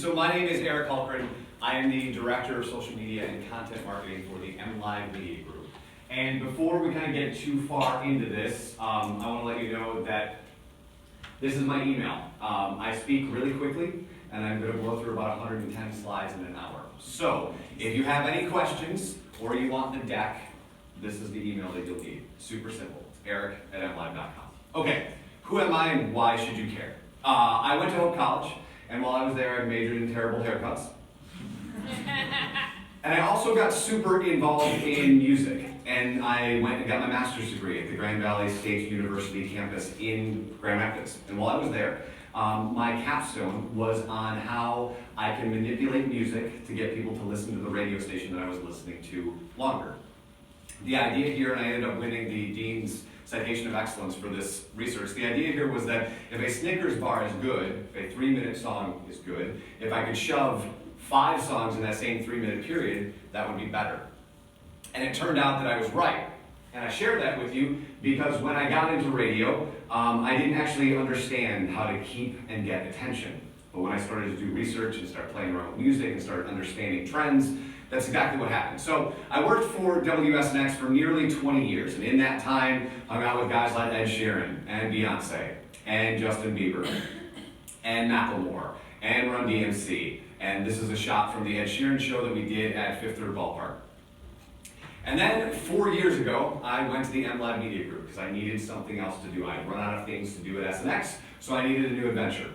So my name is Eric Hultgren. I am the Director of Social Media and Content Marketing for the MLive Media Group. And before we kind of get too far into this, I want to let you know that this is my email. I speak really quickly, and I'm going to blow through about 110 slides in an hour. So if you have any questions or you want the deck, this is the email that you'll need. Super simple. It's eric@mlive.com. Okay, who am I and why should you care? I went to Hope College, and while I was there, I majored in terrible haircuts. And I also got super involved in music, and I went and got my master's degree at the Grand Valley State University campus in Grand Rapids. And while I was there, my capstone was on how I can manipulate music to get people to listen to the radio station that I was listening to longer. The idea here, and I ended up winning the Dean's Citation of Excellence for this research, the idea here was that if a Snickers bar is good, if a 3-minute song is good, if I could shove 5 songs in that same 3-minute period, that would be better. And it turned out that I was right. And I share that with you because when I got into radio, I didn't actually understand how to keep and get attention. But when I started to do research and start playing around with music and start understanding trends, that's exactly what happened. So I worked for WSNX for nearly 20 years, and in that time, hung out with guys like Ed Sheeran, and Beyonce, and Justin Bieber, and Macklemore, and Run DMC. And this is a shot from the Ed Sheeran show that we did at Fifth Third Ballpark. And then 4 years ago, I went to the MLive Media Group because I needed something else to do. I had run out of things to do at SNX, so I needed a new adventure.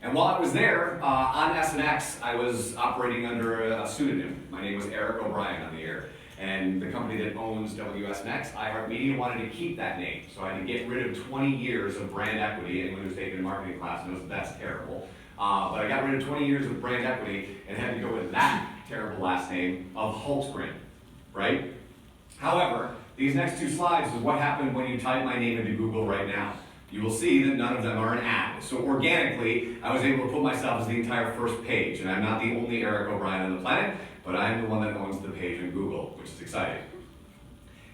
And while I was there, on SNX, I was operating under a pseudonym. My name was Eric O'Brien on the air. And the company that owns WSNX, iHeartMedia, wanted to keep that name. So I had to get rid of 20 years of brand equity. Anyone who's taken a marketing class knows that that's terrible. But I got rid of 20 years of brand equity and had to go with that terrible last name of Hultgren, right? However, these next 2 slides is what happened when you type my name into Google right now. You will see that none of them are an ad. So organically, I was able to put myself as the entire first page. And I'm not the only Eric O'Brien on the planet, but I'm the one that owns the page in Google, which is exciting.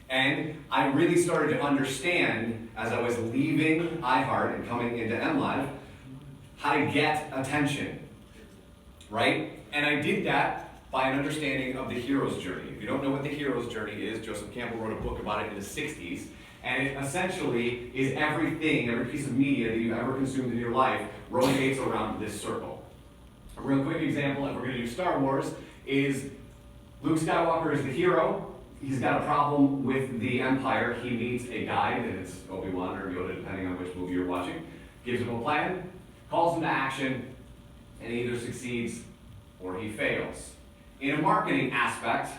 And I really started to understand, as I was leaving iHeart and coming into MLive, how to get attention, right? And I did that by an understanding of the hero's journey. If you don't know what the hero's journey is, Joseph Campbell wrote a book about it in the 60s. And it essentially is everything, every piece of media that you've ever consumed in your life rotates around this circle. A real quick example, if we're going to do Star Wars, is Luke Skywalker is the hero. He's got a problem with the Empire. He meets a guide, and it's Obi-Wan or Yoda, depending on which movie you're watching, gives him a plan, calls him to action, and he either succeeds or he fails. In a marketing aspect,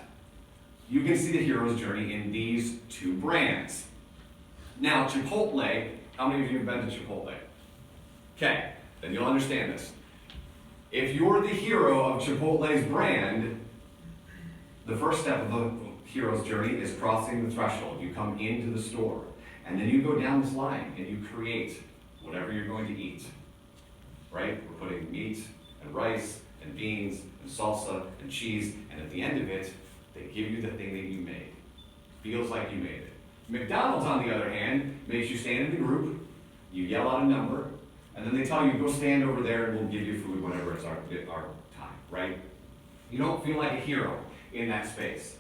you can see the hero's journey in these 2 brands. Now, Chipotle, how many of you have been to Chipotle? Okay, then you'll understand this. If you're the hero of Chipotle's brand, the first step of the hero's journey is crossing the threshold. You come into the store, and then you go down this line, and you create whatever you're going to eat, right? We're putting meat, and rice, and beans, and salsa, and cheese, and at the end of it, they give you the thing that you made. Feels like you made it. McDonald's, on the other hand, makes you stand in the group, you yell out a number, and then they tell you, go stand over there and we'll give you food whenever it's our time, right? You don't feel like a hero in that space.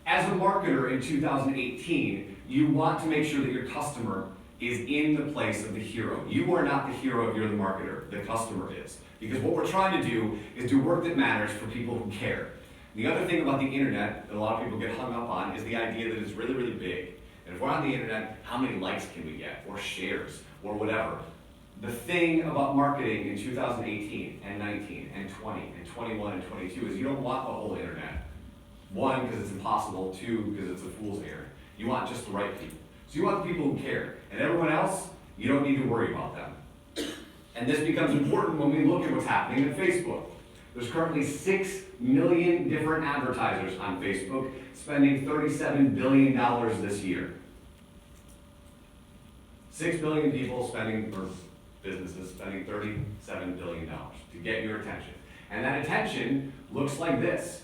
As a marketer in 2018, you want to make sure that your customer is in the place of the hero. You are not the hero if you're the marketer, the customer is. Because what we're trying to do is do work that matters for people who care. The other thing about the internet that a lot of people get hung up on is the idea that it's really, really big. And if we're on the internet, how many likes can we get, or shares, or whatever? The thing about marketing in 2018, and 19, and 20, and 21, and 22 is you don't want the whole internet. 1, because it's impossible. 2, because it's a fool's errand. You want just the right people. So you want the people who care. And everyone else, you don't need to worry about them. And this becomes important when we look at what's happening at Facebook. There's currently 6 million different advertisers on Facebook spending $37 billion this year. 6 billion people spending, or businesses spending $37 billion to get your attention. And that attention looks like this.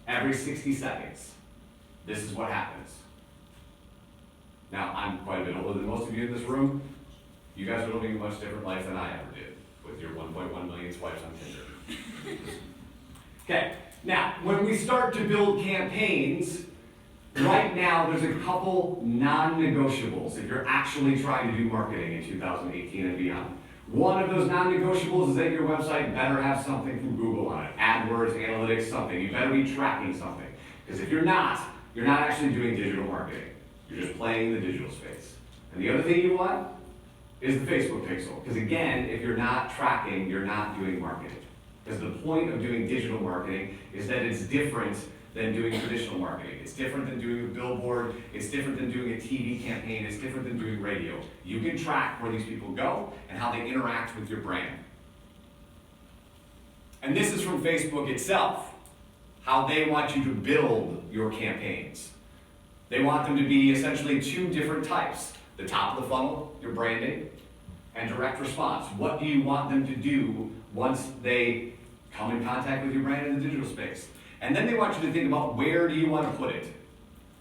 Every 60 seconds, this is what happens. Now, I'm quite a bit older than most of you in this room. You guys are living a much different life than I ever did with your 1.1 million swipes on Tinder. Okay, now, when we start to build campaigns, right now there's a couple non-negotiables if you're actually trying to do marketing in 2018 and beyond. One of those non-negotiables is that your website better have something from Google on it. AdWords, analytics, something. You better be tracking something. Because if you're not actually doing digital marketing. You're just playing the digital space. And the other thing you want is the Facebook pixel. Because again, if you're not tracking, you're not doing marketing. Because the point of doing digital marketing is that it's different than doing traditional marketing. It's different than doing a billboard. It's different than doing a TV campaign. It's different than doing radio. You can track where these people go and how they interact with your brand. And this is from Facebook itself, how they want you to build your campaigns. They want them to be essentially two different types. The top of the funnel, your branding, and direct response. What do you want them to do once they come in contact with your brand in the digital space? And then they want you to think about where do you want to put it.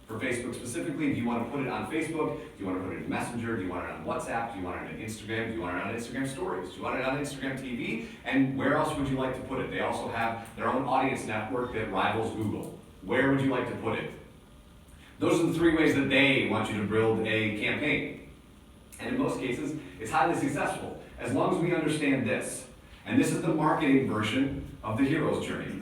For Facebook specifically, do you want to put it on Facebook? Do you want to put it in Messenger? Do you want it on WhatsApp? Do you want it on Instagram? Do you want it on Instagram Stories? Do you want it on Instagram TV? And where else would you like to put it? They also have their own audience network that rivals Google. Where would you like to put it? Those are the three ways that they want you to build a campaign. And in most cases, it's highly successful, as long as we understand this. And this is the marketing version of the hero's journey.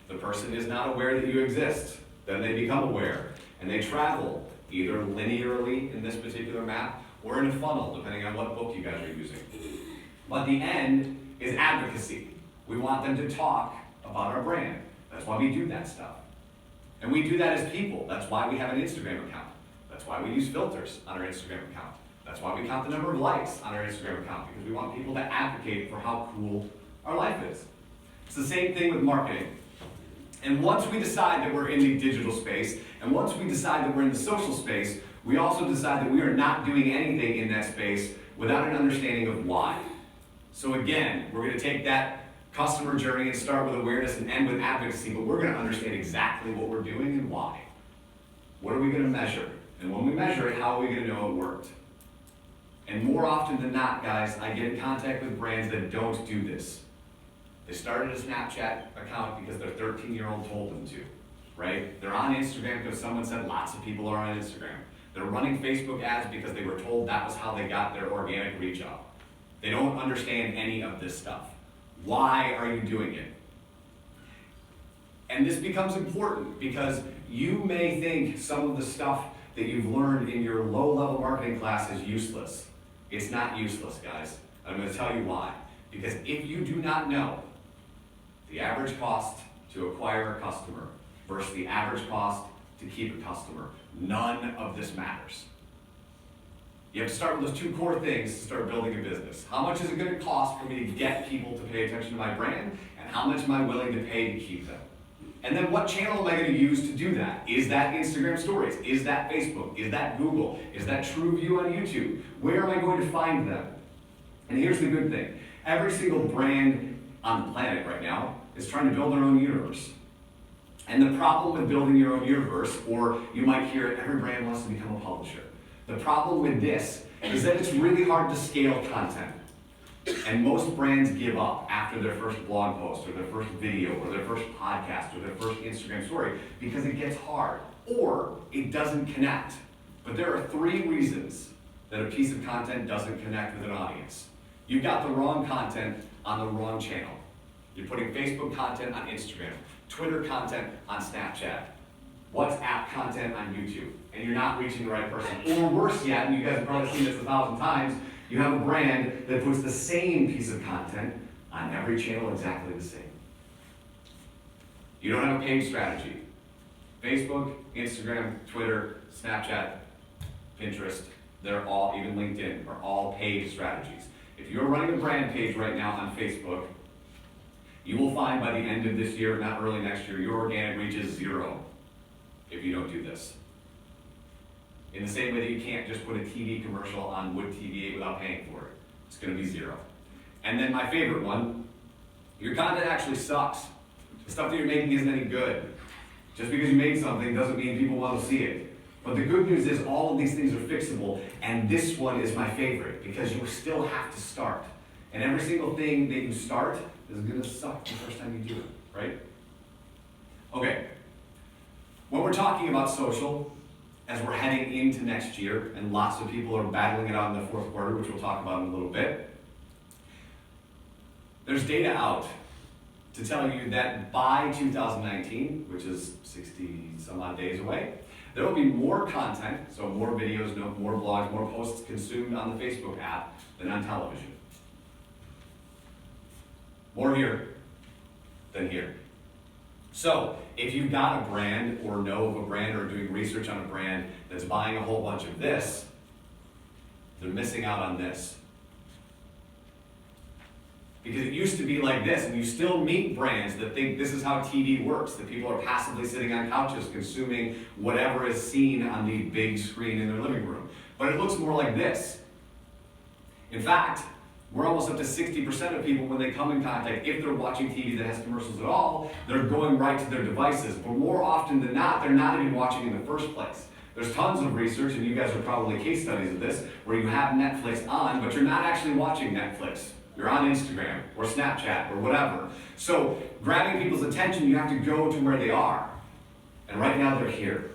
The person is not aware that you exist. Then they become aware, and they travel, either linearly in this particular map, or in a funnel, depending on what book you guys are using. But the end is advocacy. We want them to talk about our brand. That's why we do that stuff. And we do that as people. That's why we have an Instagram account. That's why we use filters on our Instagram account. That's why we count the number of likes on our Instagram account, because we want people to advocate for how cool our life is. It's the same thing with marketing. And once we decide that we're in the digital space, and once we decide that we're in the social space, we also decide that we are not doing anything in that space without an understanding of why. So again, we're going to take that customer journey and start with awareness and end with advocacy, but we're going to understand exactly what we're doing and why. What are we going to measure? And when we measure it, how are we going to know it worked? And more often than not, guys, I get in contact with brands that don't do this. They started a Snapchat account because their 13-year-old told them to, right? They're on Instagram because someone said lots of people are on Instagram. They're running Facebook ads because they were told that was how they got their organic reach out. They don't understand any of this stuff. Why are you doing it? And this becomes important because you may think some of the stuff that you've learned in your low-level marketing class is useless. It's not useless, guys. I'm going to tell you why. Because if you do not know the average cost to acquire a customer versus the average cost to keep a customer, none of this matters. You have to start with those two core things to start building a business. How much is it going to cost for me to get people to pay attention to my brand? And how much am I willing to pay to keep them? And then what channel am I going to use to do that? Is that Instagram Stories? Is that Facebook? Is that Google? Is that TrueView on YouTube? Where am I going to find them? And here's the good thing. Every single brand on the planet right now is trying to build their own universe. And the problem with building your own universe, or you might hear it, every brand wants to become a publisher. The problem with this is that it's really hard to scale content. And most brands give up after their first blog post, or their first video, or their first podcast, or their first Instagram story, because it gets hard, or it doesn't connect. But there are three reasons that a piece of content doesn't connect with an audience. You've got the wrong content on the wrong channel. You're putting Facebook content on Instagram, Twitter content on Snapchat, WhatsApp content on YouTube, and you're not reaching the right person. Or worse yet, and you guys have probably seen this 1,000 times, you have a brand that puts the same piece of content on every channel exactly the same. You don't have a paid strategy. Facebook, Instagram, Twitter, Snapchat, Pinterest, they're all, even LinkedIn, are all paid strategies. If you're running a brand page right now on Facebook, you will find by the end of this year, if not early next year, your organic reach is 0 if you don't do this. In the same way that you can't just put a TV commercial on Wood TV without paying for it. It's going to be 0. And then my favorite one, your content actually sucks. The stuff that you're making isn't any good. Just because you made something doesn't mean people want to see it. But the good news is all of these things are fixable, and this one is my favorite because you still have to start. And every single thing that you start is gonna suck the first time you do it, right? Okay, when we're talking about social, as we're heading into next year, and lots of people are battling it out in the fourth quarter, which we'll talk about in a little bit, there's data out to tell you that by 2019, which is 60 some odd days away, there will be more content, so more videos, more blogs, more posts consumed on the Facebook app than on television. More here than here. So, if you've got a brand or know of a brand or doing research on a brand that's buying a whole bunch of this, they're missing out on this. Because it used to be like this, and you still meet brands that think this is how TV works, that people are passively sitting on couches consuming whatever is seen on the big screen in their living room. But it looks more like this. In fact, we're almost up to 60% of people when they come in contact, if they're watching TV that has commercials at all, they're going right to their devices. But more often than not, they're not even watching in the first place. There's tons of research, and you guys are probably case studies of this, where you have Netflix on, but you're not actually watching Netflix. You're on Instagram or Snapchat or whatever. So grabbing people's attention, you have to go to where they are. And right now they're here.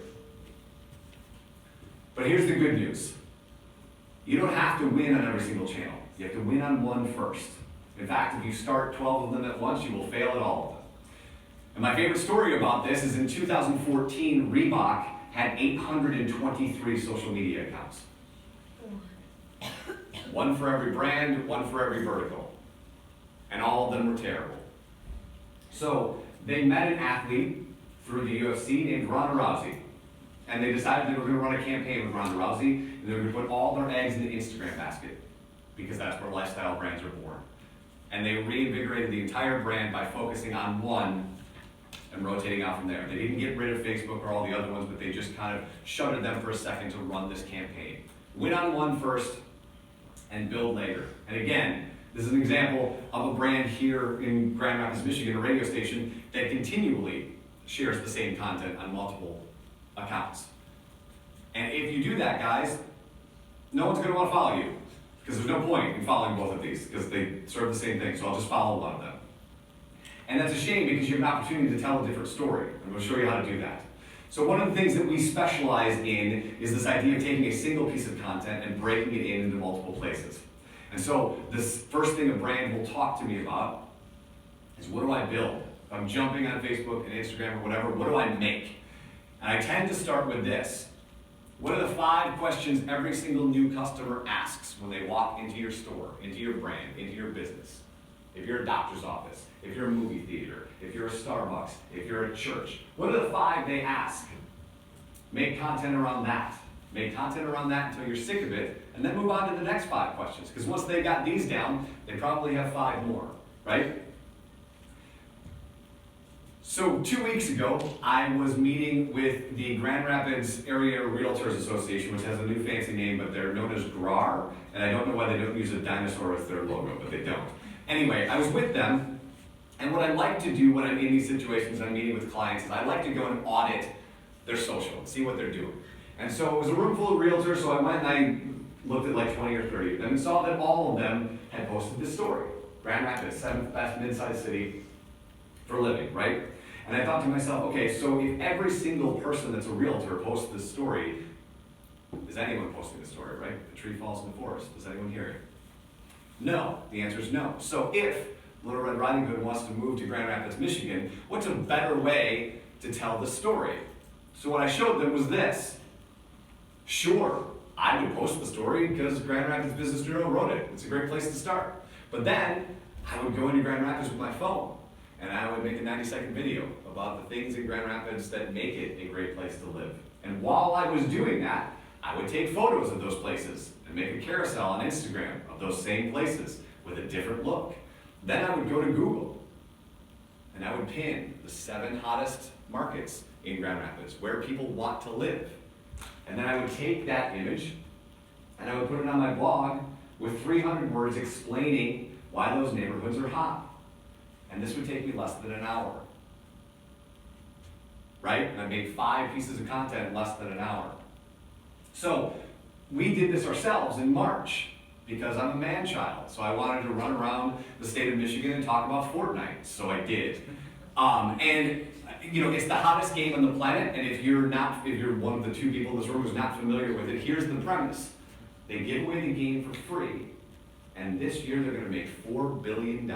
But here's the good news. You don't have to win on every single channel. You have to win on one first. In fact, if you start 12 of them at once, you will fail at all of them. And my favorite story about this is in 2014, Reebok had 823 social media accounts. One for every brand, one for every vertical. And all of them were terrible. So they met an athlete through the UFC named Ronda Rousey. And they decided they were going to run a campaign with Ronda Rousey, and they were going to put all their eggs in the Instagram basket, because that's where lifestyle brands are born. And they reinvigorated the entire brand by focusing on one and rotating out from there. They didn't get rid of Facebook or all the other ones, but they just kind of shuttered them for a second to run this campaign. Win on one first, and build later. And again, this is an example of a brand here in Grand Rapids, Michigan, a radio station that continually shares the same content on multiple accounts. And if you do that, guys, no one's going to want to follow you, because there's no point in following both of these, because they serve the same thing, so I'll just follow one of them. And that's a shame, because you have an opportunity to tell a different story. I'm going to show you how to do that. So one of the things that we specialize in is this idea of taking a single piece of content and breaking it into multiple places. And so this first thing a brand will talk to me about is, what do I build? If I'm jumping on Facebook and Instagram or whatever, what do I make? And I tend to start with this. What are the 5 questions every single new customer asks when they walk into your store, into your brand, into your business? If you're a doctor's office, if you're a movie theater, if you're a Starbucks, if you're a church, what are the 5 they ask? Make content around that. Make content around that until you're sick of it, and then move on to the next 5 questions. Because once they got these down, they probably have 5 more, right? So 2 weeks ago, I was meeting with the Grand Rapids Area Realtors Association, which has a new fancy name, but they're known as GRAR, and I don't know why they don't use a dinosaur as their logo, but they don't. Anyway, I was with them, and what I like to do when I'm in these situations and I'm meeting with clients is I like to go and audit their social and see what they're doing. And so it was a room full of realtors, so I went and I looked at like 20 or 30 of them and saw that all of them had posted this story. Grand Rapids, 7th best mid-sized city for living, right? And I thought to myself, okay, so if every single person that's a realtor posts this story, is anyone posting this story, right? The tree falls in the forest. Does anyone hear it? No. The answer is no. So if Little Red Riding Hood wants to move to Grand Rapids, Michigan, what's a better way to tell the story? So what I showed them was this. Sure, I would post the story because Grand Rapids Business Journal wrote it. It's a great place to start. But then I would go into Grand Rapids with my phone, and I would make a 90-second video about the things in Grand Rapids that make it a great place to live. And while I was doing that, I would take photos of those places and make a carousel on Instagram of those same places with a different look. Then I would go to Google, and I would pin the 7 hottest markets in Grand Rapids where people want to live. And then I would take that image, and I would put it on my blog with 300 words explaining why those neighborhoods are hot. And this would take me less than an hour. Right? And I made 5 pieces of content in less than an hour. So we did this ourselves in March because I'm a man-child. So I wanted to run around the state of Michigan and talk about Fortnite, so I did. And you know, it's the hottest game on the planet, and if you're one of the two people in this room who's not familiar with it, here's the premise. They give away the game for free, and this year they're gonna make $4 billion.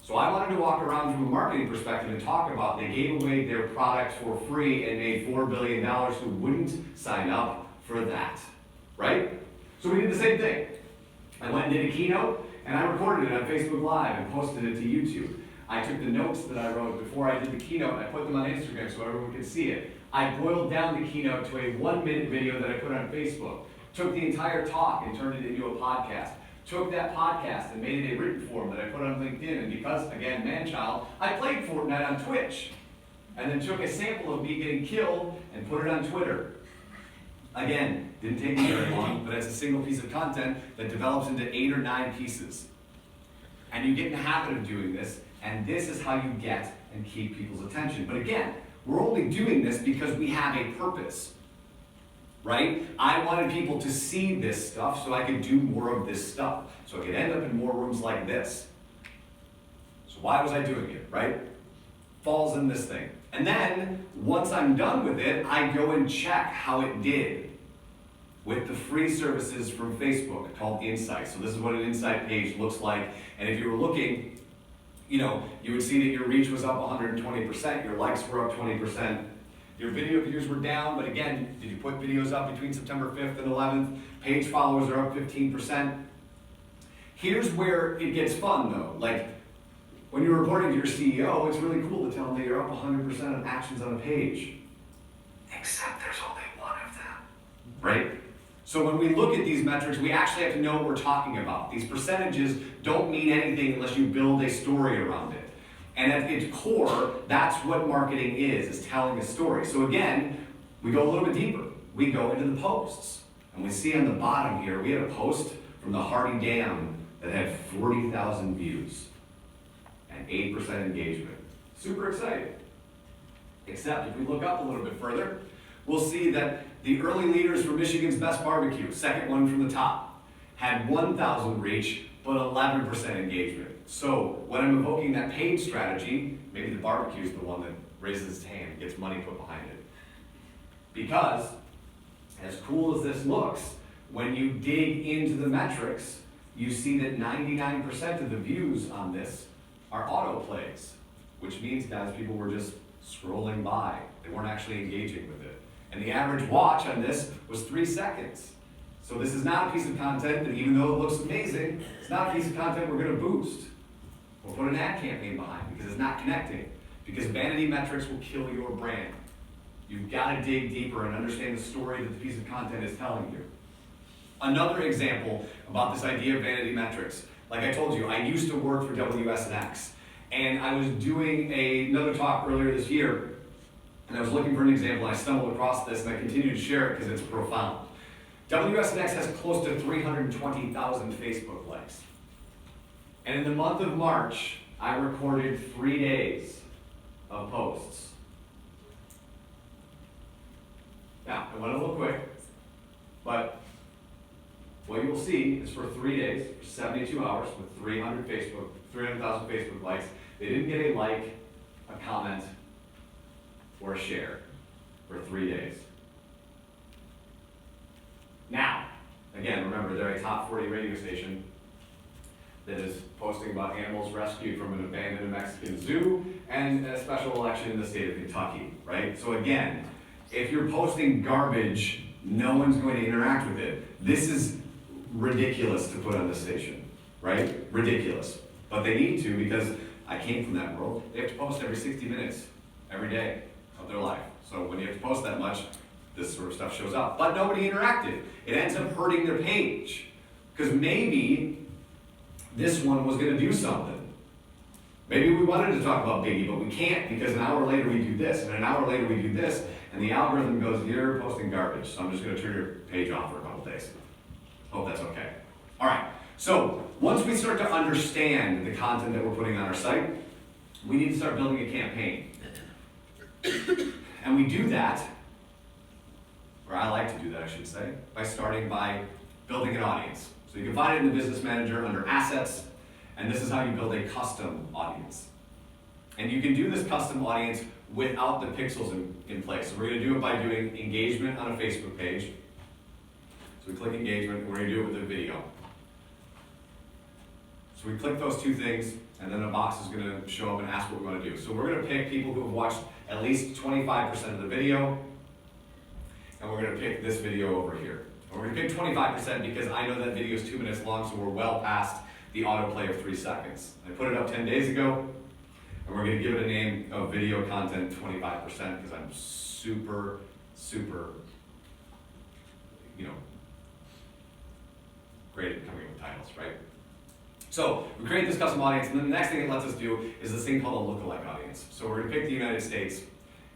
So I wanted to walk around from a marketing perspective and talk about they gave away their product for free and made $4 billion. Who wouldn't sign up for that, right? So we did the same thing. I went and did a keynote, and I recorded it on Facebook Live and posted it to YouTube. I took the notes that I wrote before I did the keynote, and I put them on Instagram so everyone could see it. I boiled down the keynote to a 1-minute video that I put on Facebook. Took the entire talk and turned it into a podcast. Took that podcast and made it a written form that I put on LinkedIn, and because, again, man-child, I played Fortnite on Twitch. And then took a sample of me getting killed and put it on Twitter. Again, didn't take me very long, but it's a single piece of content that develops into 8 or 9 pieces. And you get in the habit of doing this, and this is how you get and keep people's attention. But again, we're only doing this because we have a purpose, right? I wanted people to see this stuff so I could do more of this stuff. So I could end up in more rooms like this. So why was I doing it, right? Falls in this thing. And then, once I'm done with it, I go and check how it did with the free services from Facebook called Insights. So this is what an Insight page looks like. And if you were looking, you know, you would see that your reach was up 120%, your likes were up 20%, your video views were down, but again, did you put videos up between September 5th and 11th? Page followers are up 15%. Here's where it gets fun though. Like, when you're reporting to your CEO, it's really cool to tell them that you're up 100% on actions on a page. Except there's only one of them, right? So when we look at these metrics, we actually have to know what we're talking about. These percentages don't mean anything unless you build a story around it. And at its core, that's what marketing is telling a story. So again, we go a little bit deeper. We go into the posts. And we see on the bottom here, we had a post from the Hardy Dam that had 40,000 views. And 8% engagement. Super exciting. Except if we look up a little bit further, we'll see that the early leaders for Michigan's Best Barbecue, second one from the top, had 1,000 reach, but 11% engagement. So when I'm evoking that paid strategy, maybe the barbecue is the one that raises its hand, gets money put behind it. Because, as cool as this looks, when you dig into the metrics, you see that 99% of the views on this are autoplays, which means, guys, people were just scrolling by. They weren't actually engaging with it. And the average watch on this was 3 seconds. So this is not a piece of content that, even though it looks amazing, it's not a piece of content we're going to boost or put an ad campaign behind because it's not connecting. Because vanity metrics will kill your brand. You've got to dig deeper and understand the story that the piece of content is telling you. Another example about this idea of vanity metrics. Like I told you, I used to work for WSNX, and I was doing another talk earlier this year, and I was looking for an example, and I stumbled across this, and I continue to share it because it's profound. WSNX has close to 320,000 Facebook likes. And in the month of March, I recorded 3 days of posts. Now, I went a little quick, but what you'll see is for 3 days, for 72 hours, with 300,000 Facebook likes, they didn't get a like, a comment, or a share for 3 days. Now, again, remember, they're a top 40 radio station that is posting about animals rescued from an abandoned Mexican zoo and a special election in the state of Kentucky, right? So again, if you're posting garbage, no one's going to interact with it. This is ridiculous to put on the station, right? Ridiculous. But they need to, because I came from that world. They have to post every 60 minutes, every day of their life. So when you have to post that much, this sort of stuff shows up. But nobody interacted. It ends up hurting their page. Because maybe this one was going to do something. Maybe we wanted to talk about Biggie, but we can't because an hour later we do this, and an hour later we do this, and the algorithm goes, you're posting garbage, so I'm just going to turn your page off for a couple days. Hope that's okay. All right, so once we start to understand the content that we're putting on our site, we need to start building a campaign. And we do that, or I like to do that, I should say, by starting by building an audience. So you can find it in the Business Manager under Assets, and this is how you build a custom audience. And you can do this custom audience without the pixels in place. So we're going to do it by doing engagement on a Facebook page. So we click engagement, and we're going to do it with a video. So we click those two things, and then a box is going to show up and ask what we want to do. So we're going to pick people who have watched at least 25% of the video, and we're going to pick this video over here. And we're going to pick 25% because I know that video is 2 minutes long, so we're well past the autoplay of 3 seconds. I put it up 10 days ago, and we're going to give it a name of video content 25% because I'm super, great at coming up with titles, right? So we create this custom audience, and then the next thing it lets us do is this thing called a lookalike audience. So we're going to pick the United States,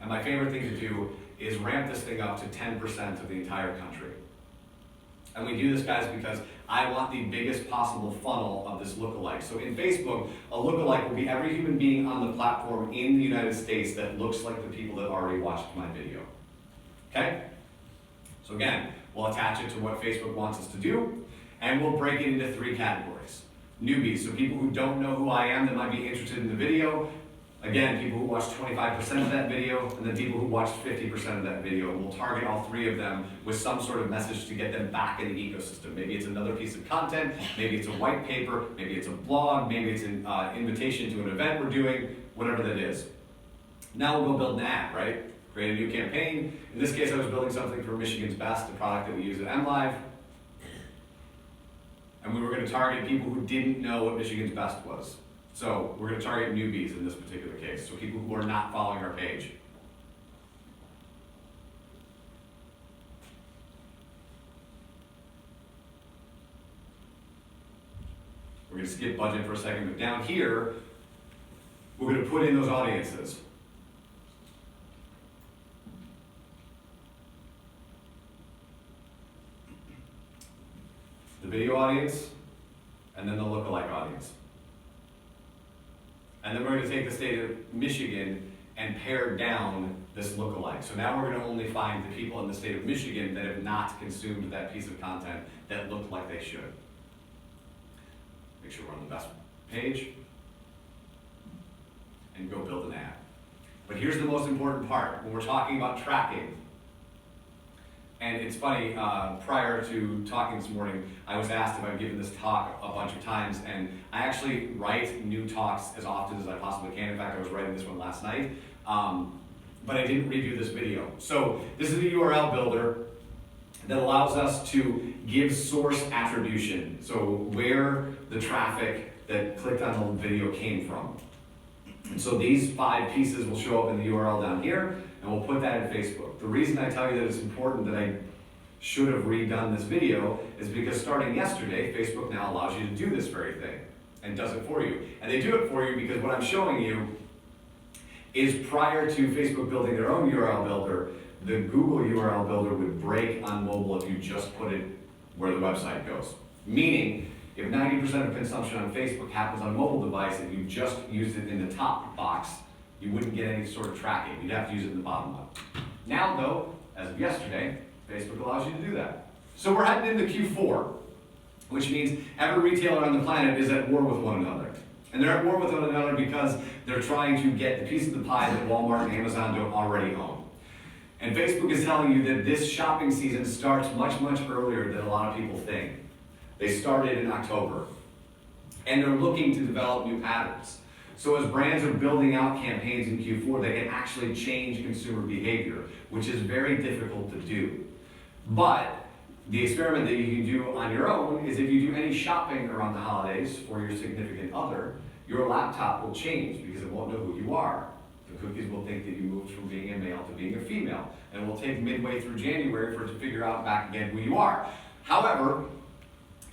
and my favorite thing to do is ramp this thing up to 10% of the entire country. And we do this, guys, because I want the biggest possible funnel of this lookalike. So in Facebook, a lookalike will be every human being on the platform in the United States that looks like the people that already watched my video. Okay? So again, we'll attach it to what Facebook wants us to do, and we'll break it into 3 categories. Newbies, so people who don't know who I am that might be interested in the video. Again, people who watched 25% of that video, and then people who watched 50% of that video. And we'll target all 3 of them with some sort of message to get them back in the ecosystem. Maybe it's another piece of content, maybe it's a white paper, maybe it's a blog, maybe it's an invitation to an event we're doing, whatever that is. Now we'll go build an ad, right? Create a new campaign. In this case, I was building something for Michigan's Best, a product that we use at MLive. And we were going to target people who didn't know what Michigan's Best was. So we're going to target newbies in this particular case, so people who are not following our page. We're going to skip budget for a second, but down here, we're going to put in those audiences. The video audience, and then the lookalike audience. And then we're going to take the state of Michigan and pare down this lookalike. So now we're going to only find the people in the state of Michigan that have not consumed that piece of content that looked like they should. Make sure we're on the best page, and go build an ad. But here's the most important part when we're talking about tracking. And it's funny, prior to talking this morning, I was asked if I've given this talk a bunch of times, and I actually write new talks as often as I possibly can. In fact, I was writing this one last night, but I didn't review this video. So this is a URL builder that allows us to give source attribution, so where the traffic that clicked on the video came from. And so these 5 pieces will show up in the URL down here, and we'll put that in Facebook. The reason I tell you that it's important that I should have redone this video is because starting yesterday, Facebook now allows you to do this very thing and does it for you. And they do it for you because what I'm showing you is prior to Facebook building their own URL builder, the Google URL builder would break on mobile if you just put it where the website goes. Meaning, if 90% of consumption on Facebook happens on a mobile device, if you just use it in the top box, you wouldn't get any sort of tracking. You'd have to use it in the bottom one. Now though, as of yesterday, Facebook allows you to do that. So we're heading into Q4, which means every retailer on the planet is at war with one another. And they're at war with one another because they're trying to get the piece of the pie that Walmart and Amazon don't already own. And Facebook is telling you that this shopping season starts much, much earlier than a lot of people think. They started in October. And they're looking to develop new patterns. So as brands are building out campaigns in Q4, they can actually change consumer behavior, which is very difficult to do. But the experiment that you can do on your own is if you do any shopping around the holidays for your significant other, your laptop will change because it won't know who you are. The cookies will think that you moved from being a male to being a female. And it will take midway through January for it to figure out back again who you are. However,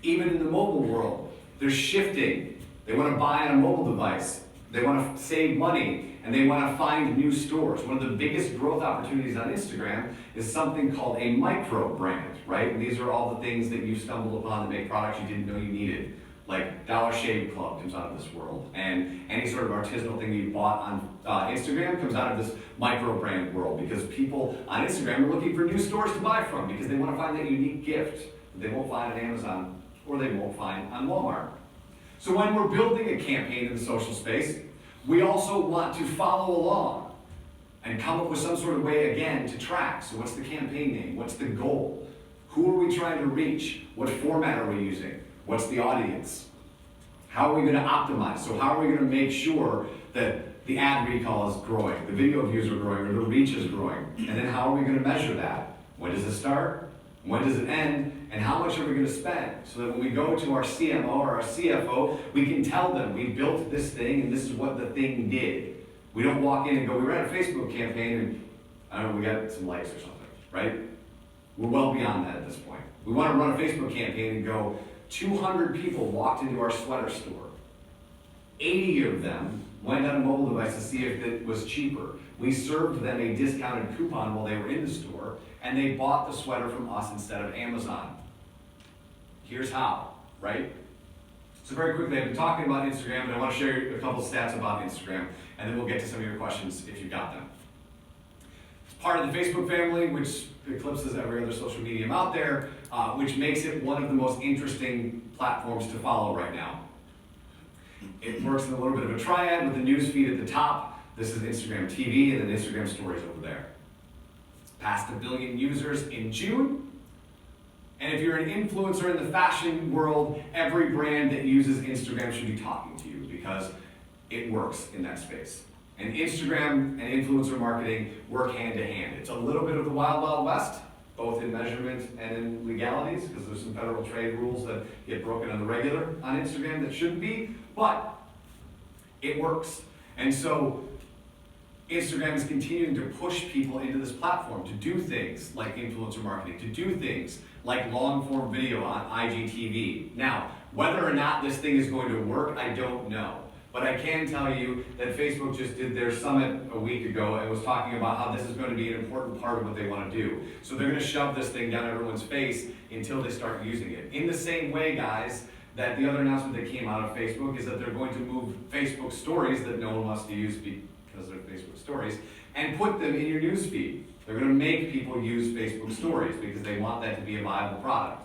even in the mobile world, they're shifting. They want to buy on a mobile device. They want to save money, and they want to find new stores. One of the biggest growth opportunities on Instagram is something called a micro brand, right? And these are all the things that you stumbled upon that make products you didn't know you needed. Like Dollar Shave Club comes out of this world, and any sort of artisanal thing you bought on Instagram comes out of this micro brand world because people on Instagram are looking for new stores to buy from because they want to find that unique gift that they won't find on Amazon or they won't find on Walmart. So when we're building a campaign in the social space, we also want to follow along and come up with some sort of way, again, to track. So what's the campaign name? What's the goal? Who are we trying to reach? What format are we using? What's the audience? How are we going to optimize? So how are we going to make sure that the ad recall is growing, the video views are growing, or the reach is growing? And then how are we going to measure that? When does it start? When does it end? And how much are we going to spend? So that when we go to our CMO or our CFO, we can tell them we built this thing and this is what the thing did. We don't walk in and go, we ran a Facebook campaign and, I don't know, we got some likes or something, right? We're well beyond that at this point. We want to run a Facebook campaign and go, 200 people walked into our sweater store. 80 of them went on a mobile device to see if it was cheaper. We served them a discounted coupon while they were in the store, and they bought the sweater from us instead of Amazon. Here's how, right? So very quickly, I've been talking about Instagram, and I want to share a couple stats about Instagram, and then we'll get to some of your questions if you've got them. It's part of the Facebook family, which eclipses every other social medium out there, which makes it one of the most interesting platforms to follow right now. It works in a little bit of a triad with the news feed at the top. This is Instagram TV and then Instagram Stories over there. It's passed 1 billion users in June. And if you're an influencer in the fashion world, every brand that uses Instagram should be talking to you because it works in that space. And Instagram and influencer marketing work hand to hand. It's a little bit of the wild, wild west, both in measurement and in legalities, because there's some federal trade rules that get broken on the regular on Instagram that shouldn't be, but it works. And so Instagram is continuing to push people into this platform to do things like influencer marketing, to do things like long-form video on IGTV. Now, whether or not this thing is going to work, I don't know. But I can tell you that Facebook just did their summit a week ago and was talking about how this is going to be an important part of what they want to do. So they're going to shove this thing down everyone's face until they start using it. In the same way, guys, that the other announcement that came out of Facebook is that they're going to move Facebook stories that no one wants to use because they're Facebook stories and put them in your news feed. They're going to make people use Facebook stories because they want that to be a viable product.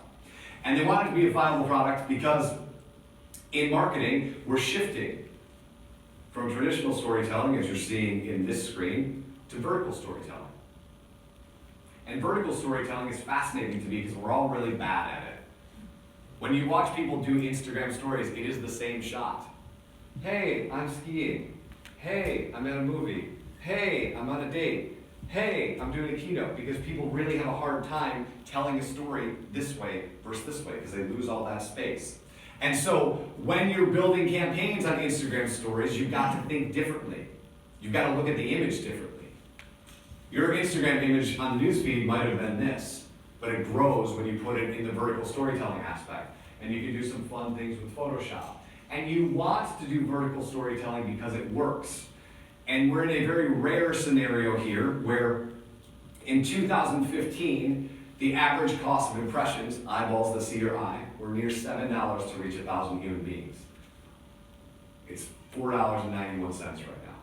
And they want it to be a viable product because in marketing, we're shifting from traditional storytelling, as you're seeing in this screen, to vertical storytelling. And vertical storytelling is fascinating to me because we're all really bad at it. When you watch people do Instagram stories, it is the same shot. Hey, I'm skiing. Hey, I'm at a movie. Hey, I'm on a date. Hey, I'm doing a keynote, because people really have a hard time telling a story this way versus this way because they lose all that space. And so when you're building campaigns on Instagram stories, you've got to think differently. You've got to look at the image differently. Your Instagram image on the newsfeed might have been this, but it grows when you put it in the vertical storytelling aspect. And you can do some fun things with Photoshop. And you want to do vertical storytelling because it works. And we're in a very rare scenario here where in 2015, the average cost of impressions, eyeballs that see your eye, were near $7 to reach 1,000 human beings. It's $4.91 right now.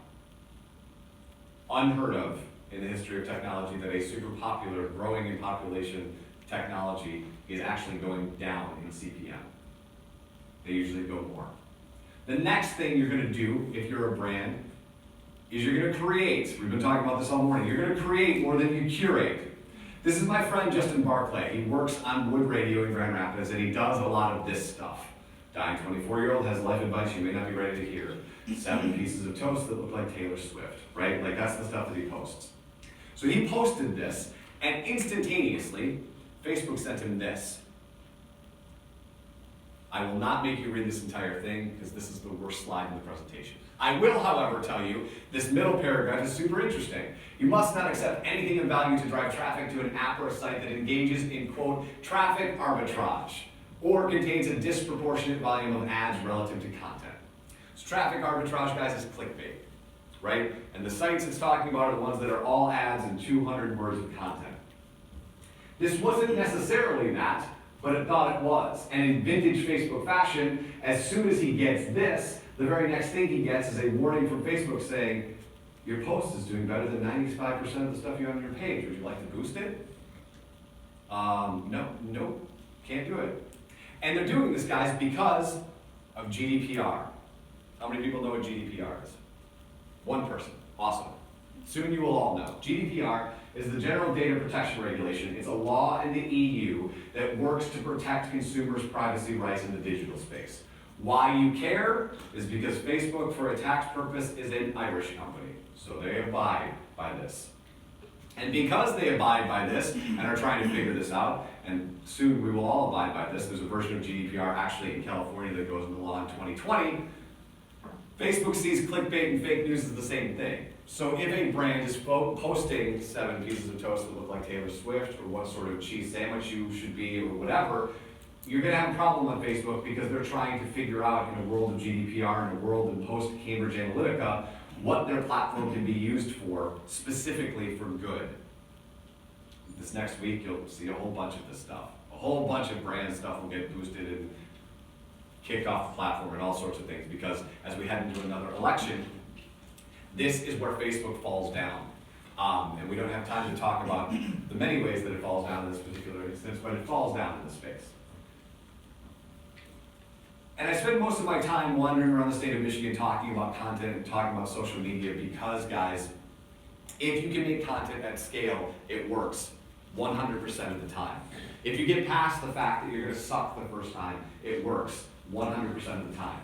Unheard of in the history of technology that a super popular, growing in population technology is actually going down in CPM. They usually go more. The next thing you're going to do if you're a brand is you're going to create. We've been talking about this all morning. You're going to create more than you curate. This is my friend Justin Barclay. He works on Wood Radio in Grand Rapids, and he does a lot of this stuff. Dying 24-year-old has life advice you may not be ready to hear. 7 pieces of toast that look like Taylor Swift, right? Like, that's the stuff that he posts. So he posted this, and instantaneously, Facebook sent him this. I will not make you read this entire thing, because this is the worst slide in the presentation. I will, however, tell you, this middle paragraph is super interesting. You must not accept anything of value to drive traffic to an app or a site that engages in, quote, traffic arbitrage, or contains a disproportionate volume of ads relative to content. So traffic arbitrage, guys, is clickbait, right? And the sites it's talking about are the ones that are all ads and 200 words of content. This wasn't necessarily that, but it thought it was. And in vintage Facebook fashion, as soon as he gets this, the very next thing he gets is a warning from Facebook saying, your post is doing better than 95% of the stuff you have on your page. Would you like to boost it? No. Can't do it. And they're doing this, guys, because of GDPR. How many people know what GDPR is? One person. Awesome. Soon you will all know. GDPR is the General Data Protection Regulation. It's a law in the EU that works to protect consumers' privacy rights in the digital space. Why you care is because Facebook, for a tax purpose, is an Irish company. So they abide by this. And because they abide by this and are trying to figure this out, and soon we will all abide by this, there's a version of GDPR actually in California that goes into law in 2020, Facebook sees clickbait and fake news as the same thing. So if a brand is posting 7 pieces of toast that look like Taylor Swift, or what sort of cheese sandwich you should be, or whatever, you're going to have a problem on Facebook because they're trying to figure out, in a world of GDPR, in a world of post-Cambridge Analytica, what their platform can be used for, specifically for good. This next week, you'll see a whole bunch of this stuff. A whole bunch of brand stuff will get boosted and kicked off the platform and all sorts of things, because as we head into another election, this is where Facebook falls down. And we don't have time to talk about the many ways that it falls down in this particular instance, but it falls down in this space. And I spend most of my time wandering around the state of Michigan talking about content and talking about social media because, guys, if you can make content at scale, it works 100% of the time. If you get past the fact that you're going to suck the first time, it works 100% of the time.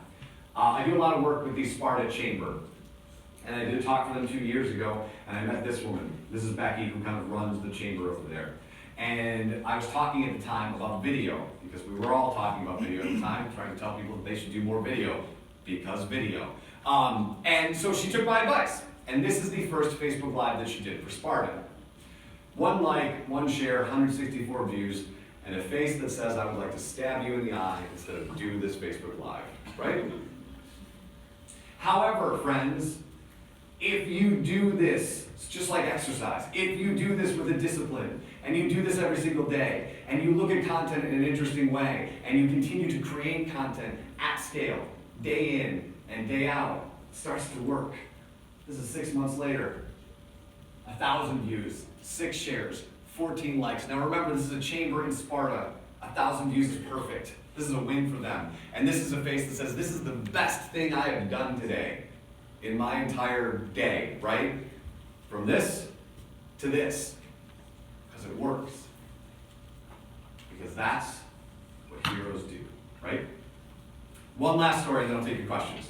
I do a lot of work with the Sparta Chamber. And I did a talk for them 2 years ago, and I met this woman. This is Becky, who kind of runs the chamber over there. And I was talking at the time about video, because we were all talking about video at the time, trying to tell people that they should do more video, because video. And so she took my advice. And this is the first Facebook Live that she did for Sparta. 1 like, 1 share, 164 views, and a face that says, I would like to stab you in the eye instead of do this Facebook Live, right? However, friends, if you do this, it's just like exercise. If you do this with a discipline, and you do this every single day, and you look at content in an interesting way, and you continue to create content at scale, day in and day out, it starts to work. This is 6 months later. 1,000 views, 6 shares, 14 likes. Now remember, this is a chamber in Sparta. 1,000 views is perfect. This is a win for them. And this is a face that says, this is the best thing I have done today in my entire day, right? From this to this, because it works. Because that's what heroes do, right? One last story, and then I'll take your questions.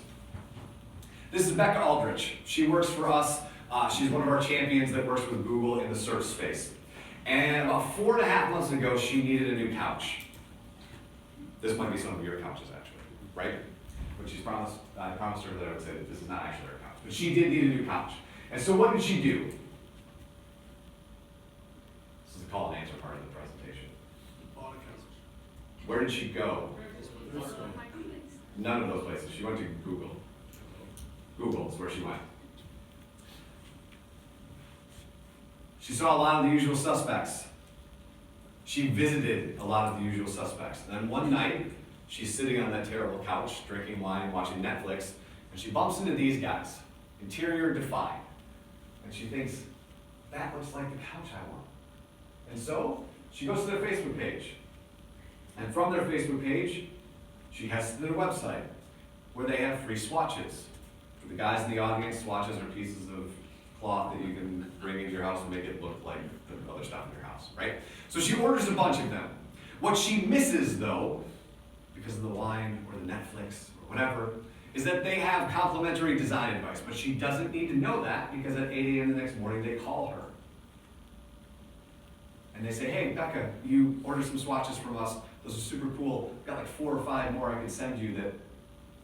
This is Becca Aldrich. She works for us. She's one of our champions that works with Google in the search space. And about 4.5 months ago, she needed a new couch. This might be some of your couches, actually, right? But I promised her that I would say that this is not actually her couch. But she did need a new couch. And so what did she do? This is the call and answer part of the presentation. Bought a couch. Where did she go? None of those places. She went to Google. Google is where she went. She saw a lot of the usual suspects. She visited a lot of the usual suspects. And then one night, she's sitting on that terrible couch, drinking wine, watching Netflix, and she bumps into these guys, interior defined. And she thinks, that looks like the couch I want. And so, she goes to their Facebook page. And from their Facebook page, she heads to their website, where they have free swatches. For the guys in the audience, swatches are pieces of cloth that you can bring into your house and make it look like the other stuff in your house, right? So she orders a bunch of them. What she misses, though, because of the wine or the Netflix or whatever, is that they have complimentary design advice, but she doesn't need to know that because at 8 a.m. the next morning they call her. And they say, hey, Becca, you ordered some swatches from us. Those are super cool. I've got like 4 or 5 more I can send you that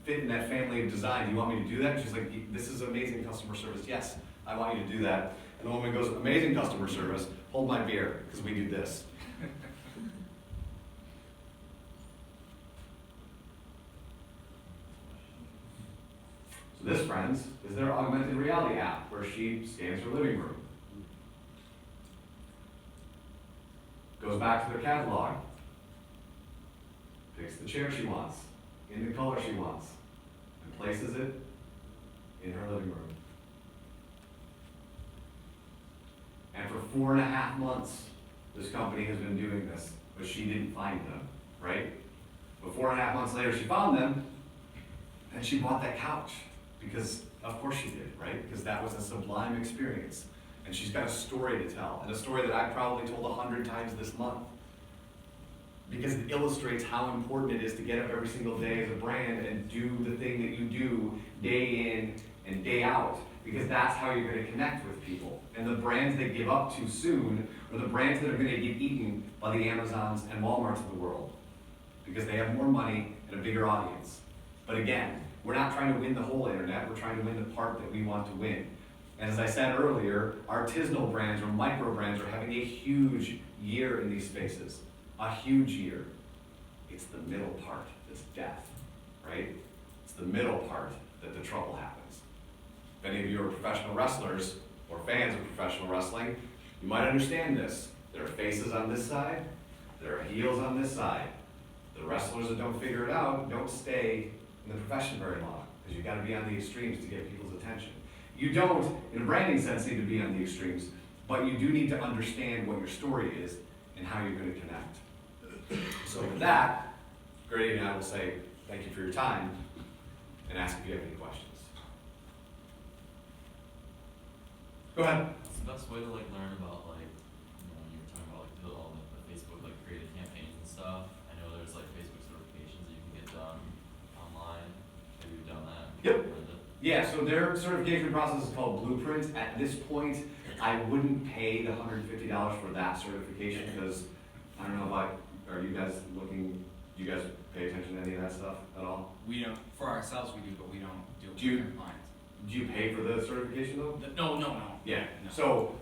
fit in that family of design. Do you want me to do that? And she's like, this is amazing customer service. Yes, I want you to do that. And the woman goes, amazing customer service. Hold my beer, because we do this. So this, friends, is their augmented reality app where she scans her living room. Goes back to their catalog. Picks the chair she wants, in the color she wants, and places it in her living room. And for 4.5 months, this company has been doing this, but she didn't find them. right? But 4.5 months later, she found them, and she bought that couch, because of course she did, right? Because that was a sublime experience. And she's got a story to tell, and a story that I've probably told 100 times this month. Because it illustrates how important it is to get up every single day as a brand and do the thing that you do day in and day out. Because that's how you're going to connect with people. And the brands that give up too soon are the brands that are going to get eaten by the Amazons and Walmarts of the world. Because they have more money and a bigger audience. But again, we're not trying to win the whole internet, we're trying to win the part that we want to win. And as I said earlier, artisanal brands or micro brands are having a huge year in these spaces. A huge year. It's the middle part that's death, right? It's the middle part that the trouble happens. If any of you are professional wrestlers or fans of professional wrestling, you might understand this. There are faces on this side, there are heels on this side. The wrestlers that don't figure it out don't stay in the profession very long, because you've got to be on the extremes to get people's attention. You don't, in a branding sense, need to be on the extremes, but you do need to understand what your story is and how you're going to connect. So with that, Grady and I will say thank you for your time and ask if you have any questions. Go ahead. What's the best way to like learn about like, you know, when you were talking about like all the Facebook like creative campaigns and stuff? I know there's like Facebook certifications that you can get done online. Have you done that? Yep. Yeah, so their certification process is called Blueprint. At this point, I wouldn't pay the $150 for that certification because I don't know about, are you guys looking, do you guys pay attention to any of that stuff at all? We don't, for ourselves we do, but we don't do it Do you- for our clients. Do you pay for the certification though? No. Yeah, No. so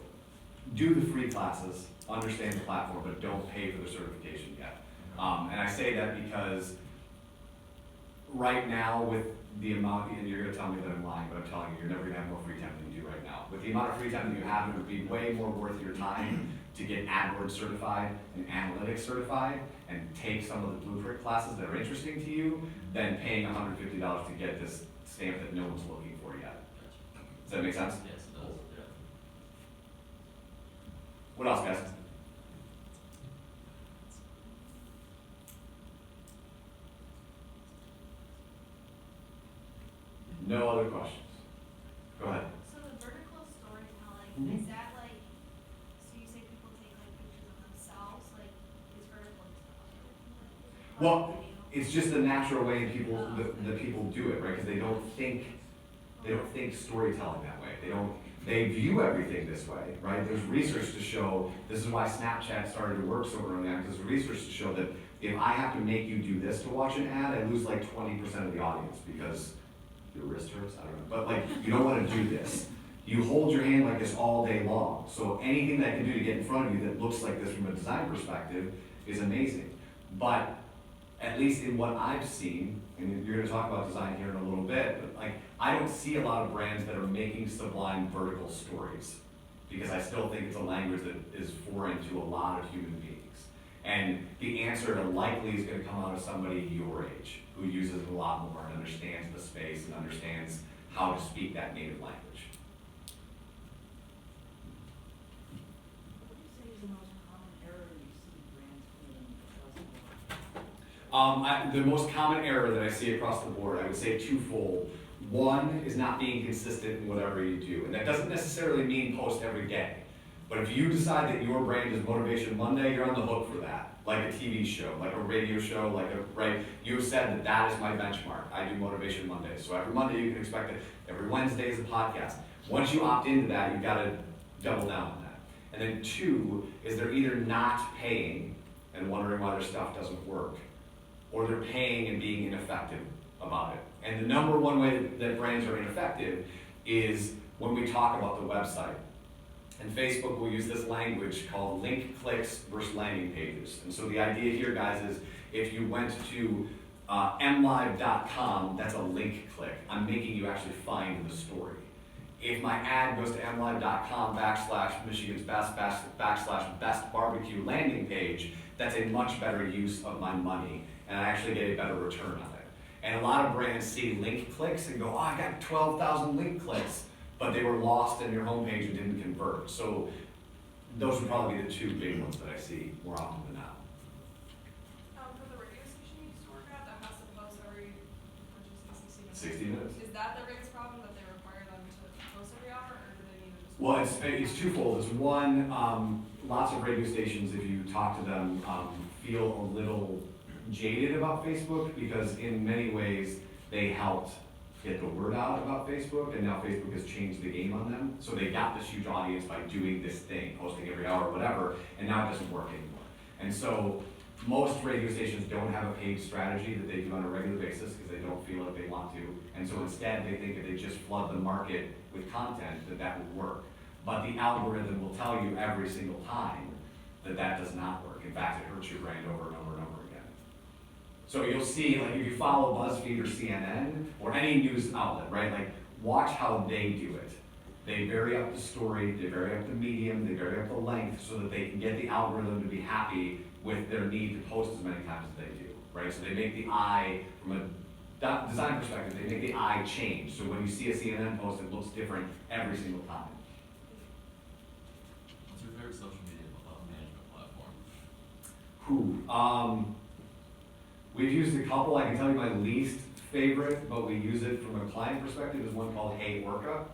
do the free classes, understand the platform, but don't pay for the certification yet. And I say that because right now with the amount, and you're gonna tell me that I'm lying, but I'm telling you, you're never gonna have more free time than you do right now. With the amount of free time that you have, it would be way more worth your time to get AdWords certified and analytics certified and take some of the Blueprint classes that are interesting to you than paying $150 to get this stamp that no one's looking for yet. Does that make sense? Yes, it does. Yeah. What else, guys? No other questions? Go ahead. So the vertical storytelling, Mhm. is that like, so you say people take like pictures of themselves, like, is vertical just Well, it's just the natural way people that people do it, right? Because they don't think storytelling that way. They view everything this way, right? There's research to show, this is why Snapchat started to work so early on, because there's research to show that if I have to make you do this to watch an ad, I lose like 20% of the audience because your wrist hurts, I don't know. But like, you don't want to do this. You hold your hand like this all day long. So anything that I can do to get in front of you that looks like this from a design perspective is amazing. But at least in what I've seen, and you're gonna talk about design here in a little bit, but like, I don't see a lot of brands that are making sublime vertical stories, because I still think it's a language that is foreign to a lot of human beings. And the answer to likely is gonna come out of somebody your age, who uses it a lot more and understands the space and understands how to speak that native language. What would you say is the most common error you see brands committing across the board? The most common error that I see across the board, I would say twofold. One is not being consistent in whatever you do. And that doesn't necessarily mean post every day. But if you decide that your brand is Motivation Monday, you're on the hook for that. Like a TV show, like a radio show, right? You have said that that is my benchmark. I do Motivation Monday. So every Monday you can expect it. Every Wednesday is a podcast. Once you opt into that, you've got to double down on that. And then two is they're either not paying and wondering why their stuff doesn't work, or they're paying and being ineffective about it. And the number one way that brands are ineffective is when we talk about the website. And Facebook will use this language called link clicks versus landing pages. And so the idea here, guys, is if you went to mlive.com, that's a link click. I'm making you actually find the story. If my ad goes to mlive.com / Michigan's best best barbecue landing page, that's a much better use of my money, and I actually get a better return on it. And a lot of brands see link clicks and go, oh, I got 12,000 link clicks, but they were lost in your homepage and didn't convert. So those would probably be the two big ones that I see more often than not. For the radio 60 minutes. Is that the biggest problem, that they require them to post every hour, or do they need to just? Well, it's twofold. It's one, lots of radio stations, if you talk to them, feel a little jaded about Facebook because in many ways they helped get the word out about Facebook, and now Facebook has changed the game on them. So they got this huge audience by doing this thing, posting every hour, whatever, and now it doesn't work anymore. And so most radio stations don't have a paid strategy that they do on a regular basis because they don't feel like they want to. And so instead they think if they just flood the market with content that would work. But the algorithm will tell you every single time that does not work. In fact, it hurts your brand over and over and over again. So you'll see, like if you follow BuzzFeed or CNN or any news outlet, right? Like watch how they do it. They vary up the story, they vary up the medium, they vary up the length so that they can get the algorithm to be happy with their need to post as many times as they do, right? So they make the eye, from a design perspective, they make the eye change. So when you see a CNN post, it looks different every single time. What's your favorite social media management platform? We've used a couple. I can tell you my least favorite, but we use it from a client perspective, is one called Hey Orca.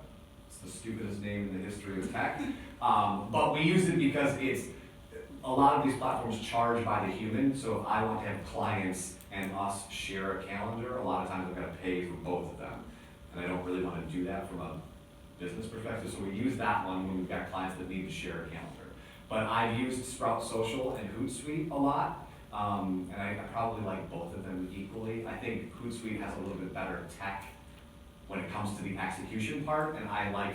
It's the stupidest name in the history of tech. But we use it because a lot of these platforms charge by the human. So if I want to have clients and us share a calendar, a lot of times I've got to pay for both of them. And I don't really want to do that from a business perspective. So we use that one when we've got clients that need to share a calendar. But I've used Sprout Social and Hootsuite a lot. And I probably like both of them equally. I think Hootsuite has a little bit better tech when it comes to the execution part, and I like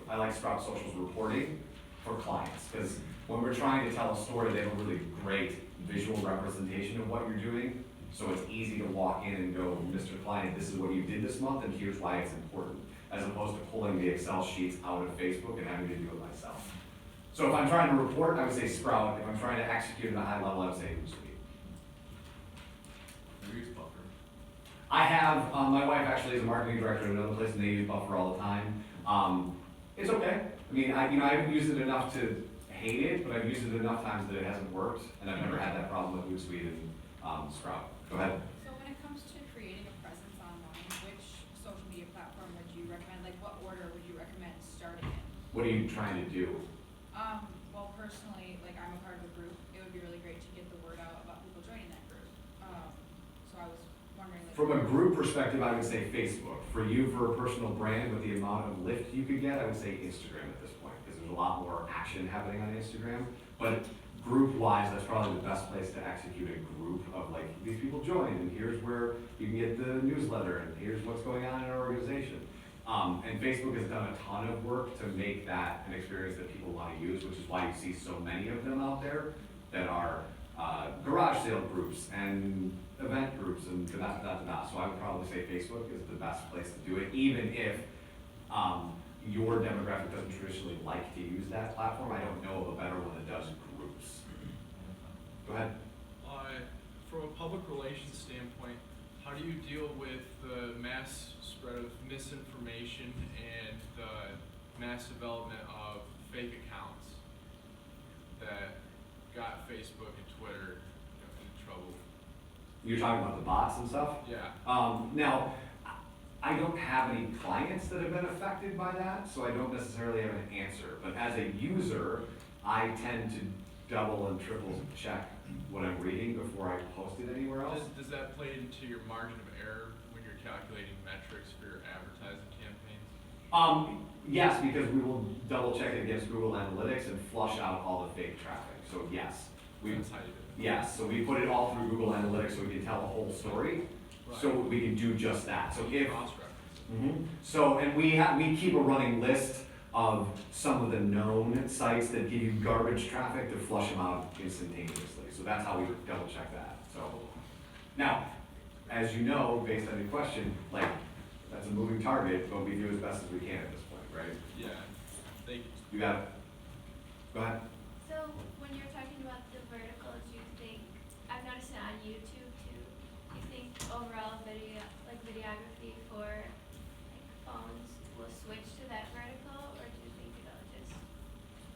I like Sprout Social's reporting for clients, because when we're trying to tell a story, they have a really great visual representation of what you're doing, so it's easy to walk in and go, Mr. Client, this is what you did this month, and here's why it's important, as opposed to pulling the Excel sheets out of Facebook and having to do it myself. So if I'm trying to report, I would say Sprout. If I'm trying to execute at a high level, I would say Hootsuite. Have you used Buffer? I have, my wife actually is a marketing director at another place and they use Buffer all the time. It's okay. I mean, I haven't used it enough to hate it, but I've used it enough times that it hasn't worked, and I've never had that problem with Hootsuite and Sprout. Go ahead. So when it comes to creating a presence online, which social media platform would you recommend? Like what order would you recommend starting in? What are you trying to do? Well, personally, like I'm a part of a group. It would be really great to get the word out about people joining that group. So I was wondering, like, From a group perspective, I would say Facebook. For you, for a personal brand, with the amount of lift you could get, I would say Instagram at this point, because there's a lot more action happening on Instagram. But group-wise, that's probably the best place to execute a group of like, these people joined, and here's where you can get the newsletter, and here's what's going on in our organization. And Facebook has done a ton of work to make that an experience that people want to use, which is why you see so many of them out there that are garage sale groups and event groups and da-da-da-da-da. So I would probably say Facebook is the best place to do it, even if your demographic doesn't traditionally like to use that platform. I don't know of a better one that does groups. Go ahead. From a public relations standpoint, how do you deal with the mass spread of misinformation and the mass development of fake accounts that got Facebook and Twitter in trouble? You're talking about the bots and stuff? Yeah. Now, I don't have any clients that have been affected by that, so I don't necessarily have an answer. But as a user, I tend to double and triple check what I'm reading before I post it anywhere else. Does that play into your margin of error when you're calculating metrics for your advertising campaigns? Yes, because we will double check it against Google Analytics and flush out all the fake traffic. So yes, That's how you do it. yes, so we put it all through Google Analytics so we can tell the whole story. Right. So we can do just that. So if Cross-reference. So, and we keep a running list of some of the known sites that give you garbage traffic to flush them out instantaneously. So that's how we double check that. So now, as you know, based on your question, like that's a moving target, but we do as best as we can at this point, right? Yeah. Thank you. You got it. Go ahead. So when you're talking about the verticals, you think, I've noticed it on YouTube too, you think overall videography for like phones will switch to that vertical, or do you think it'll just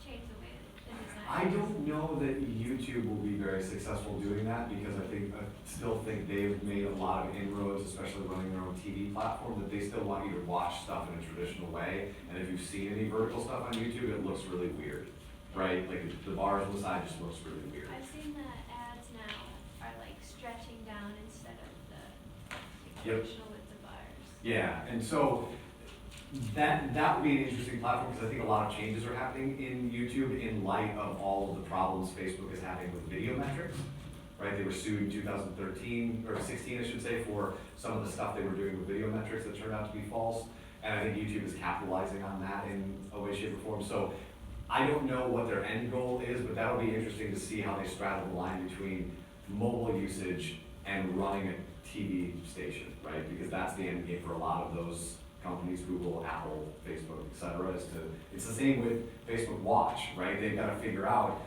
change the way the design? I don't know that YouTube will be very successful doing that because I still think they've made a lot of inroads, especially running their own TV platform, that they still want you to watch stuff in a traditional way. And if you've seen any vertical stuff on YouTube, it looks really weird, right? Like the bars on the side just looks really weird. I've seen the ads now are like stretching down instead of the Yep. traditional with the bars. Yeah, and so that would be an interesting platform because I think a lot of changes are happening in YouTube in light of all of the problems Facebook is having with video metrics. Right, they were sued in 2013 or 16, I should say, for some of the stuff they were doing with video metrics that turned out to be false. And I think YouTube is capitalizing on that in a way, shape, or form. So I don't know what their end goal is, but that'll be interesting to see how they straddle the line between mobile usage and running a TV station, right? Because that's the end game for a lot of those companies, Google, Apple, Facebook, et cetera, it's the same with Facebook Watch, right? They've got to figure out,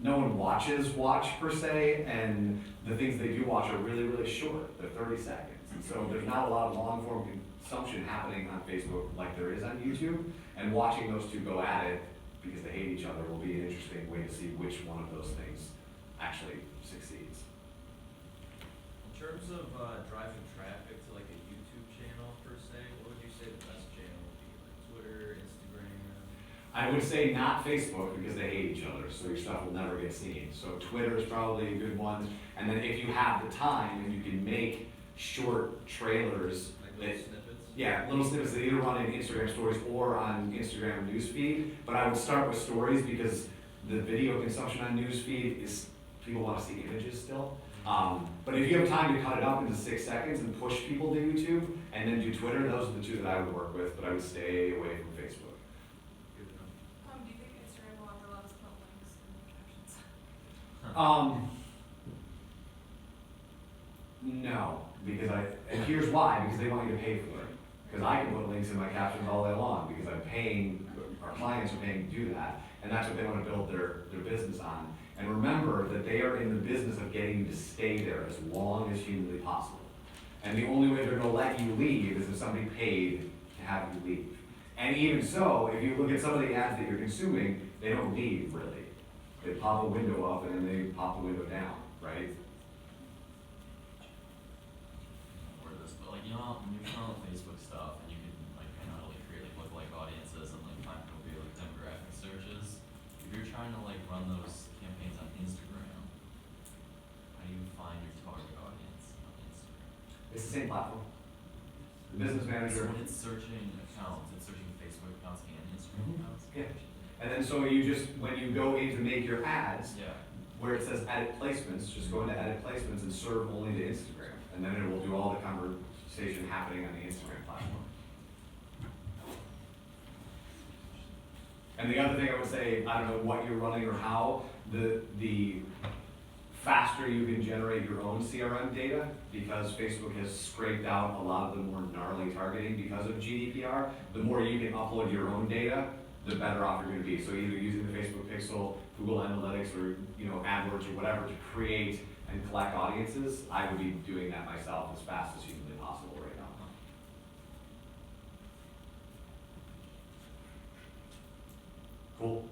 no one watches Watch per se, and the things they do watch are really, really short. They're 30 seconds. And so there's not a lot of long form consumption happening on Facebook like there is on YouTube. And watching those two go at it because they hate each other will be an interesting way to see which one of those things actually succeeds. In terms of driving traffic to like a YouTube channel per se, what would you say the best channel would be? Like Twitter, Instagram? I would say not Facebook because they hate each other, so your stuff will never get seen. So Twitter is probably a good one. And then if you have the time and you can make short trailers, Like little snippets? yeah, little snippets that either run in Instagram stories or on Instagram newsfeed. But I would start with stories because the video consumption on newsfeed is, people want to see images still. But if you have time to cut it up into 6 seconds and push people to YouTube and then do Twitter, those are the two that I would work with, but I would stay away from Facebook. Good to know. Do you think Instagram will ever let us put links in the captions? No, because and here's why, because they want you to pay for it. Because I can put links in my captions all day long, because I'm paying, our clients are paying to do that, and that's what they want to build their business on. And remember that they are in the business of getting you to stay there as long as humanly possible. And the only way they're going to let you leave is if somebody paid to have you leave. And even so, if you look at some of the ads that you're consuming, they don't leave really. They pop a window up and then they pop the window down, right? Or this, but like, you know, when you're trying on Facebook stuff and you can like kind of like create like lookalike audiences and like find people via like demographic searches, if you're trying to like run those campaigns on Instagram, how do you find your target audience on Instagram? It's the same platform. The business manager. So when it's searching accounts, it's searching Facebook accounts and Instagram accounts? Yeah. And then so you just, when you go in to make your ads, Yeah. where it says edit placements, just go into edit placements and serve only to Instagram. And then it will do all the conversation happening on the Instagram platform. And the other thing I would say, I don't know what you're running or how, the faster you can generate your own CRM data, because Facebook has scraped out a lot of the more gnarly targeting because of GDPR, the more you can upload your own data, the better off you're gonna be. So either using the Facebook Pixel, Google Analytics, or AdWords or whatever to create and collect audiences, I would be doing that myself as fast as humanly possible right now. Cool.